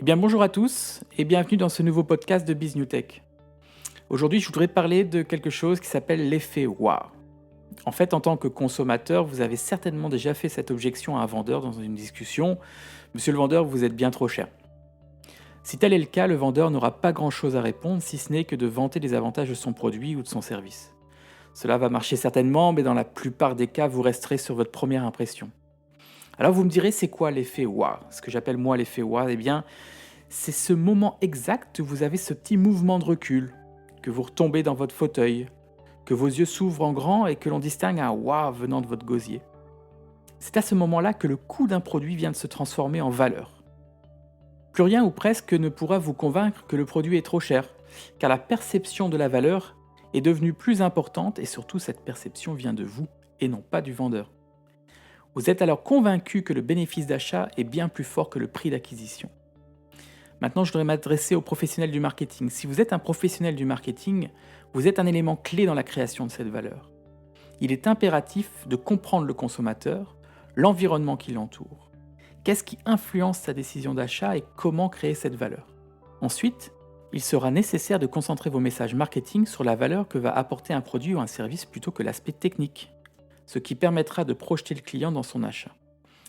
Eh bien bonjour à tous et bienvenue dans ce nouveau podcast de BizNewTech. Aujourd'hui je voudrais parler de quelque chose qui s'appelle l'effet wow. En fait en tant que consommateur vous avez certainement déjà fait cette objection à un vendeur dans une discussion. Monsieur le vendeur, vous êtes bien trop cher. Si tel est le cas, le vendeur n'aura pas grand chose à répondre si ce n'est que de vanter les avantages de son produit ou de son service. Cela va marcher certainement, mais dans la plupart des cas vous resterez sur votre première impression. Alors vous me direz, c'est quoi l'effet wow? Ce que j'appelle moi l'effet wow, eh bien, c'est ce moment exact où vous avez ce petit mouvement de recul, que vous retombez dans votre fauteuil, que vos yeux s'ouvrent en grand et que l'on distingue un wow venant de votre gosier. C'est à ce moment-là que le coût d'un produit vient de se transformer en valeur. Plus rien ou presque ne pourra vous convaincre que le produit est trop cher, car la perception de la valeur est devenue plus importante et surtout cette perception vient de vous et non pas du vendeur. Vous êtes alors convaincu que le bénéfice d'achat est bien plus fort que le prix d'acquisition. Maintenant, je voudrais m'adresser aux professionnels du marketing. Si vous êtes un professionnel du marketing, vous êtes un élément clé dans la création de cette valeur. Il est impératif de comprendre le consommateur, l'environnement qui l'entoure. Qu'est-ce qui influence sa décision d'achat et comment créer cette valeur? Ensuite, il sera nécessaire de concentrer vos messages marketing sur la valeur que va apporter un produit ou un service plutôt que l'aspect technique, ce qui permettra de projeter le client dans son achat.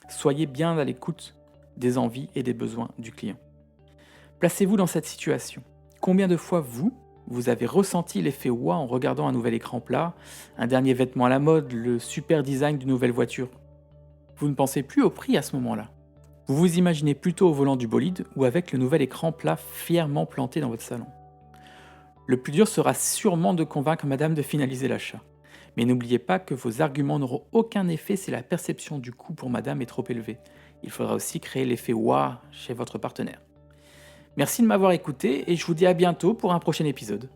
Soyez bien à l'écoute des envies et des besoins du client. Placez-vous dans cette situation. Combien de fois vous avez ressenti l'effet wow en regardant un nouvel écran plat, un dernier vêtement à la mode, le super design d'une nouvelle voiture? Vous ne pensez plus au prix à ce moment-là. Vous vous imaginez plutôt au volant du bolide ou avec le nouvel écran plat fièrement planté dans votre salon. Le plus dur sera sûrement de convaincre madame de finaliser l'achat. Mais n'oubliez pas que vos arguments n'auront aucun effet si la perception du coût pour madame est trop élevée. Il faudra aussi créer l'effet wow chez votre partenaire. Merci de m'avoir écouté et je vous dis à bientôt pour un prochain épisode.